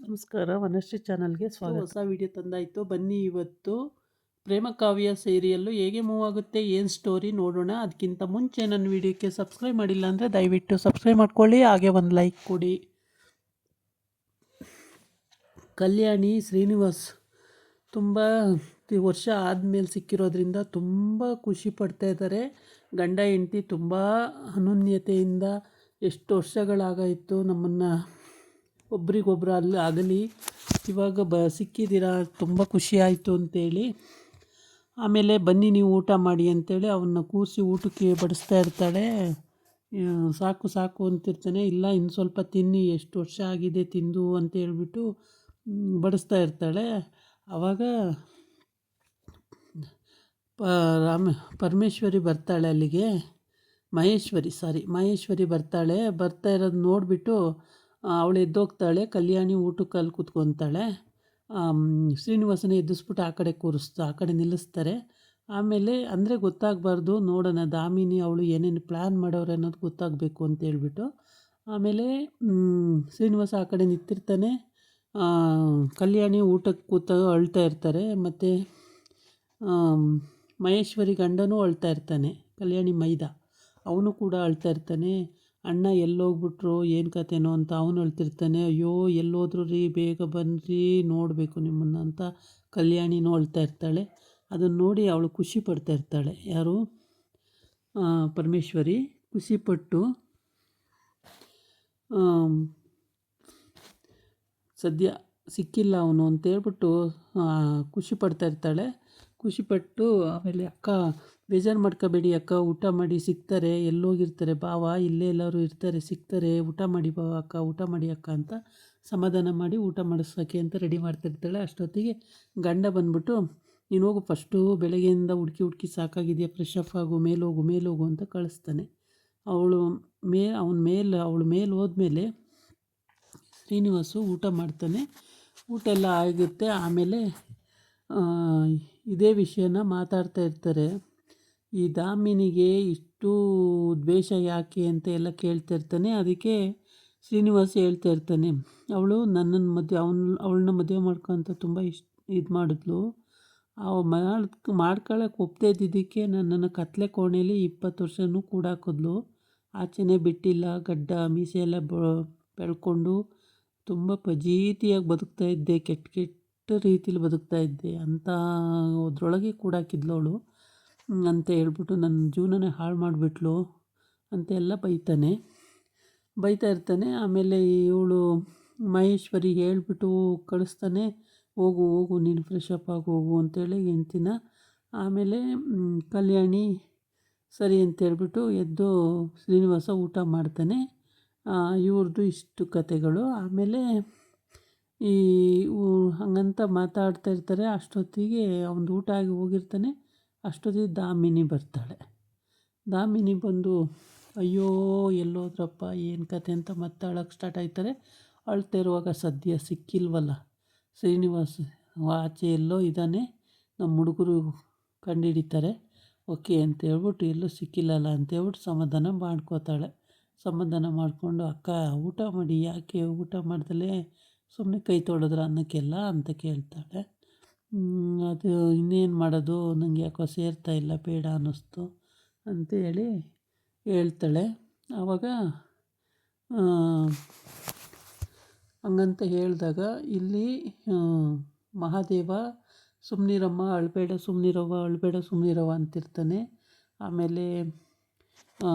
ನಮಸ್ಕಾರ, ವನಶ್ರೀ ಚಾನಲ್ಗೆ ಸ್ವಾಗತ. ಹೊಸ ವಿಡಿಯೋ ತಂದಾಯಿತು. ಬನ್ನಿ ಇವತ್ತು ಪ್ರೇಮ ಕಾವ್ಯ ಸೀರಿಯಲ್ಲು ಹೇಗೆ ಮೂವ್ ಆಗುತ್ತೆ, ಏನು ಸ್ಟೋರಿ ನೋಡೋಣ. ಅದಕ್ಕಿಂತ ಮುಂಚೆ ನನ್ನ ವಿಡಿಯೋಕ್ಕೆ ಸಬ್ಸ್ಕ್ರೈಬ್ ಮಾಡಿಲ್ಲ ಅಂದರೆ ದಯವಿಟ್ಟು ಸಬ್ಸ್ಕ್ರೈಬ್ ಮಾಡ್ಕೊಳ್ಳಿ, ಹಾಗೆ ಒಂದು ಲೈಕ್ ಕೊಡಿ. ಕಲ್ಯಾಣಿ ಶ್ರೀನಿವಾಸ್ ತುಂಬ ವರ್ಷ ಆದಮೇಲೆ ಸಿಕ್ಕಿರೋದ್ರಿಂದ ತುಂಬ ಖುಷಿ ಪಡ್ತಾ ಇದ್ದಾರೆ. ಗಂಡ ಹೆಂಡತಿ ತುಂಬ ಅನನ್ಯತೆಯಿಂದ ಎಷ್ಟು ವರ್ಷಗಳಾಗಾಯಿತು ನಮ್ಮನ್ನು ಒಬ್ರಿಗೊಬ್ರು ಆಗಲಿ, ಇವಾಗ ಸಿಕ್ಕಿದ್ದೀರಾ, ತುಂಬ ಖುಷಿ ಆಯಿತು ಅಂತೇಳಿ. ಆಮೇಲೆ ಬನ್ನಿ ನೀವು ಊಟ ಮಾಡಿ ಅಂತೇಳಿ ಅವನ್ನ ಕೂರಿಸಿ ಊಟಕ್ಕೆ ಬಡಿಸ್ತಾ ಇರ್ತಾಳೆ. ಸಾಕು ಸಾಕು ಅಂತಿರ್ತಾನೆ. ಇಲ್ಲ ಇನ್ನು ಸ್ವಲ್ಪ ತಿನ್ನಿ, ಎಷ್ಟು ವರ್ಷ ಆಗಿದೆ ತಿಂದು ಅಂತ ಹೇಳ್ಬಿಟ್ಟು ಬಡಿಸ್ತಾ ಇರ್ತಾಳೆ. ಆವಾಗ ಪರಮೇಶ್ವರಿ ಬರ್ತಾಳೆ ಅಲ್ಲಿಗೆ. ಮಹೇಶ್ವರಿ ಬರ್ತಾಳೆ. ಬರ್ತಾ ಇರೋದು ನೋಡಿಬಿಟ್ಟು ಅವಳು ಎದ್ದೋಗ್ತಾಳೆ. ಕಲ್ಯಾಣಿ ಊಟಕ್ಕೆ ಅಲ್ಲಿ ಕೂತ್ಕೊತಾಳೆ. ಶ್ರೀನಿವಾಸನ ಎದ್ದಿಸ್ಬಿಟ್ಟು ಆ ಕಡೆ ನಿಲ್ಲಿಸ್ತಾರೆ. ಆಮೇಲೆ ಅಂದರೆ ಗೊತ್ತಾಗಬಾರ್ದು, ನೋಡೋಣ ದಾಮಿನಿ ಅವಳು ಏನೇನು ಪ್ಲ್ಯಾನ್ ಮಾಡೋರು ಅನ್ನೋದು ಗೊತ್ತಾಗಬೇಕು ಅಂತ ಹೇಳ್ಬಿಟ್ಟು ಆಮೇಲೆ ಶ್ರೀನಿವಾಸ ಆ ಕಡೆ ನಿಂತಿರ್ತಾನೆ. ಕಲ್ಯಾಣಿ ಊಟಕ್ಕೆ ಅಳ್ತಾ ಇರ್ತಾರೆ. ಮತ್ತು ಮಹೇಶ್ವರಿ ಗಂಡನೂ ಅಳ್ತಾ ಇರ್ತಾನೆ. ಕಲ್ಯಾಣಿ ಮೈದ ಅವನು ಕೂಡ ಅಳ್ತಾ ಇರ್ತಾನೆ. ಅಣ್ಣ ಎಲ್ಲೋಗ್ಬಿಟ್ರು, ಏನು ಕತೆನೋ ಅಂತ ಅವನು ಅಳ್ತಿರ್ತಾನೆ. ಅಯ್ಯೋ ಎಲ್ಲೋದ್ರು ರೀ, ಬೇಗ ಬನ್ನಿರಿ, ನೋಡಬೇಕು ನಿಮ್ಮನ್ನು ಅಂತ ಕಲ್ಯಾಣಿನೂ ಅಳ್ತಾ ಇರ್ತಾಳೆ. ಅದನ್ನು ನೋಡಿ ಅವಳು ಖುಷಿ ಪಡ್ತಾ ಇರ್ತಾಳೆ. ಯಾರು? ಪರಮೇಶ್ವರಿ ಖುಷಿಪಟ್ಟು ಸದ್ಯ ಸಿಕ್ಕಿಲ್ಲ ಅವನು ಅಂತೇಳ್ಬಿಟ್ಟು ಖುಷಿ ಪಡ್ತಾ ಇರ್ತಾಳೆ. ಖುಷಿಪಟ್ಟು ಆಮೇಲೆ ಅಕ್ಕ ಬೇಜಾರು ಮಾಡ್ಕೋಬೇಡಿ ಅಕ್ಕ, ಊಟ ಮಾಡಿ, ಸಿಗ್ತಾರೆ, ಎಲ್ಲೋಗಿರ್ತಾರೆ ಭಾವ, ಇಲ್ಲೇ ಎಲ್ಲರೂ ಇರ್ತಾರೆ, ಸಿಗ್ತಾರೆ, ಊಟ ಮಾಡಿ ಭಾವ ಅಕ್ಕ, ಊಟ ಮಾಡಿ ಅಕ್ಕ ಅಂತ ಸಮಾಧಾನ ಮಾಡಿ ಊಟ ಮಾಡಿಸೋಕ್ಕೆ ಅಂತ ರೆಡಿ ಮಾಡ್ತಿರ್ತಾಳೆ. ಅಷ್ಟೊತ್ತಿಗೆ ಗಂಡ ಬಂದ್ಬಿಟ್ಟು ನೀನು ಹೋಗು, ಫಸ್ಟು ಬೆಳಗ್ಗೆಯಿಂದ ಹುಡುಕಿ ಸಾಕಾಗಿದೆಯಾ, ಫ್ರೆಶ್ ಅಪ್ ಆಗು, ಮೇಲೋಗು ಅಂತ ಕಳಿಸ್ತಾನೆ. ಅವಳು ಮೇಲೆ ಹೋದ್ಮೇಲೆ ಶ್ರೀನಿವಾಸು ಊಟ ಮಾಡ್ತಾನೆ. ಊಟ ಎಲ್ಲ ಆಗುತ್ತೆ. ಆಮೇಲೆ ಇದೇ ವಿಷಯನ ಮಾತಾಡ್ತಾ ಇರ್ತಾರೆ. ಈ ದಾಮಿನಿಗೆ ಇಷ್ಟು ದ್ವೇಷ ಯಾಕೆ ಅಂತ ಎಲ್ಲ ಕೇಳ್ತಾ ಇರ್ತಾನೆ. ಅದಕ್ಕೆ ಶ್ರೀನಿವಾಸ ಹೇಳ್ತಾ ಇರ್ತಾನೆ, ಅವಳು ನನ್ನನ್ನು ಅವಳನ್ನ ಮದುವೆ ಮಾಡ್ಕೊಂತ ತುಂಬ ಇದು ಮಾಡಿದ್ಲು. ಮಾಡ್ಕೊಳ್ಳೋಕೆ ಒಪ್ಪದೇ ಇದ್ದಿದ್ದಕ್ಕೆ ನನ್ನನ್ನು ಕತ್ಲೆ ಕೋಣೆಯಲ್ಲಿ 20 ವರ್ಷನೂ ಕೂಡಾಕಿದ್ಲು. ಆಚೆನೇ ಬಿಟ್ಟಿಲ್ಲ. ಗಡ್ಡ ಮೀಸೆ ಎಲ್ಲ ಬೆಳ್ಕೊಂಡು ತುಂಬ ಫಜೀತಿಯಾಗಿ ಬದುಕ್ತಾ ಇದ್ದೆ, ಕೆಟ್ಟ ರೀತಿಲಿ ಬದುಕ್ತಾ ಇದ್ದೆ ಅಂತ ಅದ್ರೊಳಗೆ ಕೂಡಾಕಿದ್ಲು ಅವಳು ಅಂತ ಹೇಳ್ಬಿಟ್ಟು ನನ್ನ ಜೀವನನೇ ಹಾಳು ಮಾಡಿಬಿಟ್ಲು ಅಂತೆಲ್ಲ ಬೈತಾ ಇರ್ತಾನೆ. ಆಮೇಲೆ ಇವಳು ಮಹೇಶ್ವರಿ ಹೇಳ್ಬಿಟ್ಟು ಕಳಿಸ್ತಾನೆ, ಹೋಗು ನೀನು ಫ್ರೆಶ್ ಅಪ್ ಆಗಿ ಹೋಗು ಅಂತೇಳಿ ಹೆಂಡ್ತಿನ. ಆಮೇಲೆ ಕಲ್ಯಾಣಿ ಸರಿ ಅಂತೇಳ್ಬಿಟ್ಟು ಎದ್ದು ಶ್ರೀನಿವಾಸ ಊಟ ಮಾಡ್ತಾನೆ. ಇವ್ರದ್ದು ಇಷ್ಟು ಕತೆಗಳು. ಆಮೇಲೆ ಹಾಗಂತ ಮಾತಾಡ್ತಾ ಇರ್ತಾರೆ. ಅಷ್ಟೊತ್ತಿಗೆ ಅವನು ಊಟ ಆಗಿ ಹೋಗಿರ್ತಾನೆ. ಅಷ್ಟೊತ್ತಿಗೆ ದಾಮಿನಿ ಬರ್ತಾಳೆ. ದಾಮಿನಿ ಬಂದು ಅಯ್ಯೋ ಎಲ್ಲೋದ್ರಪ್ಪ, ಏನು ಕತೆ ಅಂತ ಮತ್ತೆ ಅಳಕ್ಕೆ ಸ್ಟಾರ್ಟ್ ಆಯ್ತಾರೆ. ಅಳ್ತಾ ಇರುವಾಗ ಸದ್ಯ ಸಿಕ್ಕಿಲ್ವಲ್ಲ ಶ್ರೀನಿವಾಸ್, ಆಚೆ ಎಲ್ಲೋ ಇದ್ದಾನೆ, ನಮ್ಮ ಹುಡುಗರು ಕಂಡುಹಿಡಿತಾರೆ, ಓಕೆ ಅಂತ ಹೇಳ್ಬಿಟ್ಟು ಎಲ್ಲೂ ಸಿಕ್ಕಿಲ್ಲಲ್ಲ ಅಂತೇಳ್ಬಿಟ್ಟು ಸಮಾಧಾನ ಮಾಡ್ಕೋತಾಳೆ. ಸಮಾಧಾನ ಮಾಡಿಕೊಂಡು ಅಕ್ಕ ಊಟ ಮಾಡಿ, ಯಾಕೆ ಊಟ ಮಾಡ್ದಲೇ ಸುಮ್ಮನೆ ಕೈ ತೊಳೆದ್ರ ಅನ್ನಕ್ಕೆಲ್ಲ ಅಂತ ಕೇಳ್ತಾಳೆ. ಅದು ಇನ್ನೇನು ಮಾಡೋದು, ನನಗೆ ಯಾಕೋ ಸೇರ್ತಾ ಇಲ್ಲ, ಬೇಡ ಅನ್ನಿಸ್ತು ಅಂತೇಳಿ ಹೇಳ್ತಾಳೆ. ಆವಾಗ ಹಂಗಂತ ಹೇಳಿದಾಗ ಇಲ್ಲಿ ಮಹಾದೇವ ಸುಮ್ಮನಿರಮ್ಮ, ಅಳಬೇಡ ಅಂತಿರ್ತಾನೆ. ಆಮೇಲೆ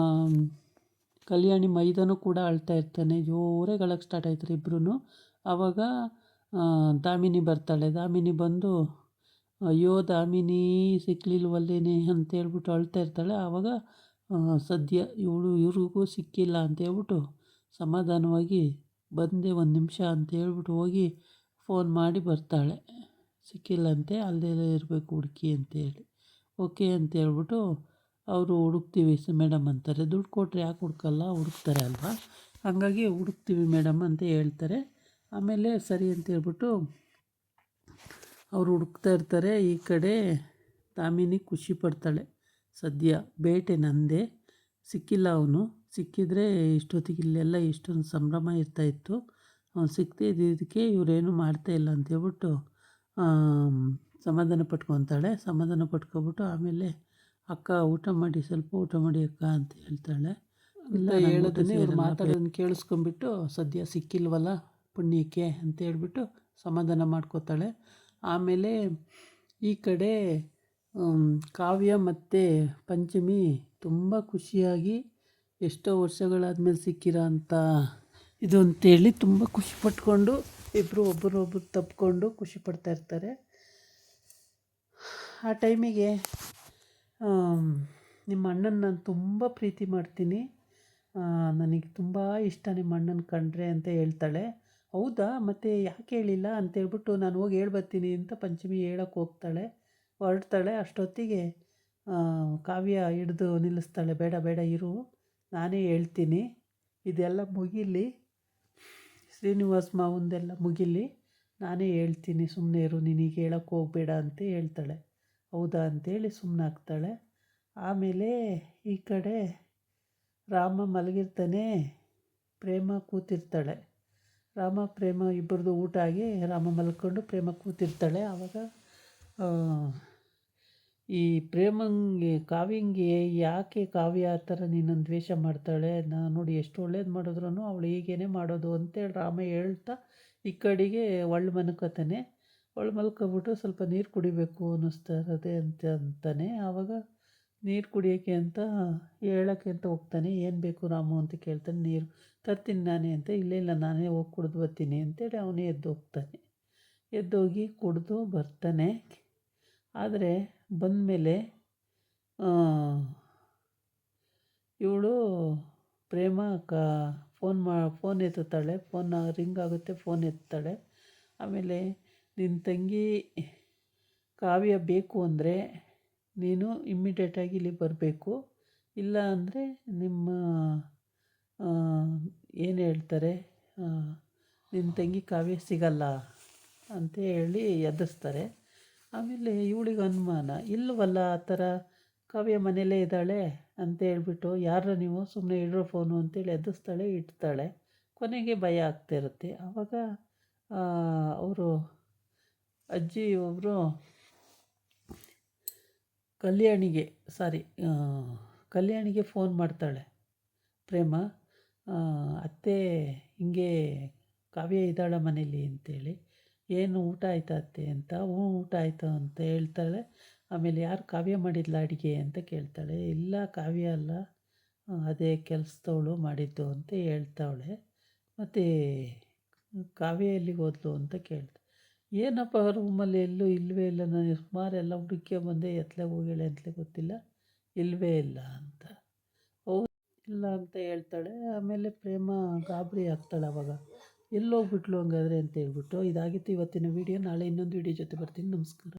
ಕಲ್ಯಾಣಿ ಮೈದನೂ ಕೂಡ ಅಳ್ತಾ ಇರ್ತಾನೆ. ಜೋರಾಗಿ ಅಳಕ್ಕೆ ಸ್ಟಾರ್ಟ್ ಆಯ್ತಾರೆ ಇಬ್ಬರೂ. ಆವಾಗ ದಾಮಿನಿ ಬರ್ತಾಳೆ. ದಾಮಿನಿ ಬಂದು ಅಯ್ಯೋ ದಾಮಿನಿ ಸಿಕ್ಕಲಿಲ್ವಲ್ಲೇನೆ ಅಂತೇಳ್ಬಿಟ್ಟು ಅಳ್ತಾ ಇರ್ತಾಳೆ. ಆವಾಗ ಸದ್ಯ ಇವ್ರಿಗೂ ಸಿಕ್ಕಿಲ್ಲ ಅಂತೇಳ್ಬಿಟ್ಟು ಸಮಾಧಾನವಾಗಿ ಬಂದೆ, 1 ನಿಮಿಷ ಅಂತೇಳ್ಬಿಟ್ಟು ಹೋಗಿ ಫೋನ್ ಮಾಡಿ ಬರ್ತಾಳೆ. ಸಿಕ್ಕಿಲ್ಲಂತೆ, ಅಲ್ಲೇ ಇರಬೇಕು ಹುಡುಕಿ ಅಂತೇಳಿ. ಓಕೆ ಅಂತೇಳ್ಬಿಟ್ಟು ಅವರು ಹುಡುಕ್ತೀವಿ ಮೇಡಮ್ ಅಂತಾರೆ. ದುಡ್ಡು ಕೊಟ್ಟರೆ ಯಾಕೆ ಹುಡ್ಕಲ್ಲ, ಹುಡುಕ್ತಾರೆ ಅಲ್ವಾ, ಹಾಗಾಗಿ ಹುಡುಕ್ತೀವಿ ಮೇಡಮ್ ಅಂತ ಹೇಳ್ತಾರೆ. ಆಮೇಲೆ ಸರಿ ಅಂತೇಳ್ಬಿಟ್ಟು ಅವರು ಹುಡುಕ್ತಾ ಇರ್ತಾರೆ. ಈ ಕಡೆ ದಾಮಿನಿ ಖುಷಿ ಪಡ್ತಾಳೆ. ಸದ್ಯ ಬೇಟೆ ನಂದೇ, ಸಿಕ್ಕಿಲ್ಲ ಅವನು, ಸಿಕ್ಕಿದರೆ ಇಷ್ಟೊತ್ತಿಗೆ ಇಲ್ಲೆಲ್ಲ ಇಷ್ಟೊಂದು ಸಂಭ್ರಮ ಇರ್ತಾಯಿತ್ತು ಸಿಗದೇ ಇದ್ದಿದ್ದಕ್ಕೆ ಇವರೇನು ಮಾಡ್ತಾ ಇಲ್ಲ ಅಂತೇಳ್ಬಿಟ್ಟು ಸಮಾಧಾನ ಪಟ್ಕೊತಾಳೆ. ಸಮಾಧಾನ ಪಟ್ಕೊಬಿಟ್ಟು ಆಮೇಲೆ ಅಕ್ಕ ಊಟ ಮಾಡಿ, ಸ್ವಲ್ಪ ಊಟ ಮಾಡಿ ಅಕ್ಕ ಅಂತ ಹೇಳ್ತಾಳೆ. ಇಲ್ಲ ಹೇಳೋದನ್ನೇ ಇವ್ರು ಮಾತಾಡೋದನ್ನ ಕೇಳಿಸ್ಕೊಂಬಿಟ್ಟು ಸದ್ಯ ಸಿಕ್ಕಿಲ್ವಲ್ಲ ಪುಣ್ಯಕ್ಕೆ ಅಂತ ಹೇಳ್ಬಿಟ್ಟು ಸಮಾಧಾನ ಮಾಡ್ಕೋತಾಳೆ. ಆಮೇಲೆ ಈ ಕಡೆ ಕಾವ್ಯ ಮತ್ತು ಪಂಚಮಿ ತುಂಬ ಖುಷಿಯಾಗಿ ಎಷ್ಟೋ ವರ್ಷಗಳಾದ್ಮೇಲೆ ಸಿಕ್ಕಿರೋ ಅಂಥ ಇದು ಅಂತೇಳಿ ತುಂಬ ಖುಷಿ ಪಟ್ಕೊಂಡು ಇಬ್ಬರು ಒಬ್ಬರೊಬ್ಬರು ತಪ್ಪಿಕೊಂಡು ಖುಷಿ ಪಡ್ತಾ ಇರ್ತಾರೆ. ಆ ಟೈಮಿಗೆ ನಿಮ್ಮ ಅಣ್ಣನ ನಾನು ತುಂಬ ಪ್ರೀತಿ ಮಾಡ್ತೀನಿ, ನನಗೆ ತುಂಬ ಇಷ್ಟ ನಿಮ್ಮ ಅಣ್ಣನ ಕಂಡ್ರೆ ಅಂತ ಹೇಳ್ತಾಳೆ. ಹೌದಾ, ಮತ್ತು ಯಾಕೆ ಹೇಳಿಲ್ಲ ಅಂತೇಳ್ಬಿಟ್ಟು ನಾನು ಹೋಗಿ ಹೇಳ್ಬರ್ತೀನಿ ಅಂತ ಪಂಚಮಿ ಹೇಳೋಕ್ಕೆ ಹೋಗ್ತಾಳೆ, ಹೊರಡ್ತಾಳೆ. ಅಷ್ಟೊತ್ತಿಗೆ ಕಾವ್ಯ ಹಿಡ್ದು ನಿಲ್ಲಿಸ್ತಾಳೆ. ಬೇಡ ಬೇಡ ಇರು, ನಾನೇ ಹೇಳ್ತೀನಿ, ಇದೆಲ್ಲ ಮುಗೀಲಿ, ಶ್ರೀನಿವಾಸ್ ಮಾವಂದೆಲ್ಲ ಮುಗೀಲಿ, ನಾನೇ ಹೇಳ್ತೀನಿ, ಸುಮ್ಮನೆ ಇರು, ನೀನೀಗ ಹೇಳೋಕ್ಕೆ ಹೋಗಬೇಡ ಅಂತ ಹೇಳ್ತಾಳೆ. ಹೌದಾ ಅಂತೇಳಿ ಸುಮ್ಮನಾಗ್ತಾಳೆ. ಆಮೇಲೆ ಈ ಕಡೆ ರಾಮ ಮಲಗಿರ್ತಾನೆ, ಪ್ರೇಮ ಕೂತಿರ್ತಾಳೆ. ರಾಮ ಪ್ರೇಮ ಇಬ್ಬರದು ಊಟ ಆಗಿ ರಾಮ ಮಲ್ಕೊಂಡು ಪ್ರೇಮ ಕೂತಿರ್ತಾಳೆ. ಆವಾಗ ಈ ಪ್ರೇಮಂಗೆ ಕಾವ್ಯಂಗೆ ಯಾಕೆ ಕಾವ್ಯ ಆ ಥರ ನಿನ್ನನ್ನು ದ್ವೇಷ ಮಾಡ್ತಾಳೆ, ನಾನು ನೋಡಿ ಎಷ್ಟು ಒಳ್ಳೇದು ಮಾಡಿದ್ರೂ ಅವಳು ಹೀಗೇನೆ ಮಾಡೋದು ಅಂತೇಳಿ ರಾಮ ಹೇಳ್ತಾ ಈ ಕಡೆಗೆ ಒಳ್ಳೆ ಮಲ್ಕೋತಾನೆ. ಒಳ್ಳೆ ಮಲ್ಕೊಬಿಟ್ಟು ಸ್ವಲ್ಪ ನೀರು ಕುಡಿಬೇಕು ಅನ್ನಿಸ್ತಾ ಇರೋದೆ ಅಂತಾನೆ. ಆವಾಗ ನೀರು ಕುಡಿಯೋಕ್ಕೆ ಅಂತ ಹೇಳೋಕ್ಕೆ ಅಂತ ಹೋಗ್ತಾನೆ. ಏನು ಬೇಕು ರಾಮು ಅಂತ ಕೇಳ್ತಾನೆ. ನೀರು ತರ್ತೀನಿ ನಾನೇ ಅಂತ. ಇಲ್ಲ ಇಲ್ಲ ನಾನೇ ಹೋಗಿ ಕುಡಿದು ಬರ್ತೀನಿ ಅಂತೇಳಿ ಅವನೇ ಎದ್ದು ಹೋಗ್ತಾನೆ. ಎದ್ದೋಗಿ ಕುಡಿದು ಬರ್ತಾನೆ. ಆದರೆ ಬಂದಮೇಲೆ ಇವಳು ಪ್ರೇಮ ಫೋನ್ ಎತ್ತುತ್ತಾಳೆ. ಫೋನ್ ರಿಂಗ್ ಆಗುತ್ತೆ, ಫೋನ್ ಎತ್ತಾಳೆ. ಆಮೇಲೆ ನಿನ್ನ ತಂಗಿ ಕಾವ್ಯ ಬೇಕು ಅಂದರೆ ನೀನು ಇಮ್ಮಿಡಿಯೇಟಾಗಿ ಇಲ್ಲಿ ಬರಬೇಕು, ಇಲ್ಲ ಅಂದರೆ ನಿಮ್ಮ ಏನು ಹೇಳ್ತಾರೆ, ನಿನ್ನ ತಂಗಿ ಕಾವ್ಯ ಸಿಗಲ್ಲ ಅಂತ ಹೇಳಿ ಎದುರಿಸ್ತಾರೆ. ಆಮೇಲೆ ಇವಳಿಗೆ ಅನುಮಾನ, ಇಲ್ಲವಲ್ಲ ಆ ಥರ ಕಾವ್ಯ ಮನೆಯಲ್ಲೇ ಇದ್ದಾಳೆ ಅಂತ ಹೇಳ್ಬಿಟ್ಟು, ಯಾರ ನೀವು ಸುಮ್ಮನೆ ಇಡ್ರೋ ಫೋನು ಅಂತೇಳಿ ಎದುರಿಸ್ತಾಳೆ, ಇಡ್ತಾಳೆ. ಕೊನೆಗೆ ಭಯ ಆಗ್ತಾಯಿರುತ್ತೆ. ಆವಾಗ ಅವರು ಅಜ್ಜಿ ಒಬ್ಬರು ಕಲ್ಯಾಣಿಗೆ ಫೋನ್ ಮಾಡ್ತಾಳೆ ಪ್ರೇಮ. ಅತ್ತೆ ಹಿಂಗೆ ಕಾವ್ಯ ಇದ್ದಾಳ ಮನೇಲಿ ಅಂತೇಳಿ. ಏನು ಊಟ ಆಯ್ತಾ ಅತ್ತೆ ಅಂತ. ಹ್ಞೂ ಊಟ ಆಯಿತು ಅಂತ ಹೇಳ್ತಾಳೆ. ಆಮೇಲೆ ಯಾರು ಕಾವ್ಯ ಮಾಡಿದ್ಲ ಅಡುಗೆ ಅಂತ ಕೇಳ್ತಾಳೆ. ಇಲ್ಲ ಕಾವ್ಯ ಅಲ್ಲ, ಅದೇ ಕೆಲಸದವಳು ಮಾಡಿದ್ದು ಅಂತ ಹೇಳ್ತಾವಳೆ. ಮತ್ತು ಕಾವ್ಯ ಎಲ್ಲಿಗೆ ಹೋದ್ಲು ಅಂತ ಕೇಳ್ತಾಳೆ. ಏನಪ್ಪ ರೂಮಲ್ಲಿ ಎಲ್ಲೂ ಇಲ್ಲವೇ ಇಲ್ಲ, ನಾನು ಸುಮಾರು ಎಲ್ಲ ಹುಡುಕ್ಯ ಬಂದೆ, ಎತ್ತಲೆ ಹೋಗ್ಯಾಳೆ ಅಂತಲೇ ಗೊತ್ತಿಲ್ಲ, ಇಲ್ಲವೇ ಇಲ್ಲ ಅಂತ. ಹೌದು ಇಲ್ಲ ಅಂತ ಹೇಳ್ತಾಳೆ. ಆಮೇಲೆ ಪ್ರೇಮ ಗಾಬರಿ ಆಗ್ತಾಳೆ. ಅವಾಗ ಎಲ್ಲೋಗ್ಬಿಟ್ಲು ಹಂಗಾದ್ರೆ ಅಂತ ಹೇಳ್ಬಿಟ್ಟು. ಇದಾಗಿತ್ತು ಇವತ್ತಿನ ವೀಡಿಯೋ. ನಾಳೆ ಇನ್ನೊಂದು ವೀಡಿಯೋ ಜೊತೆ ಬರ್ತೀನಿ. ನಮಸ್ಕಾರ.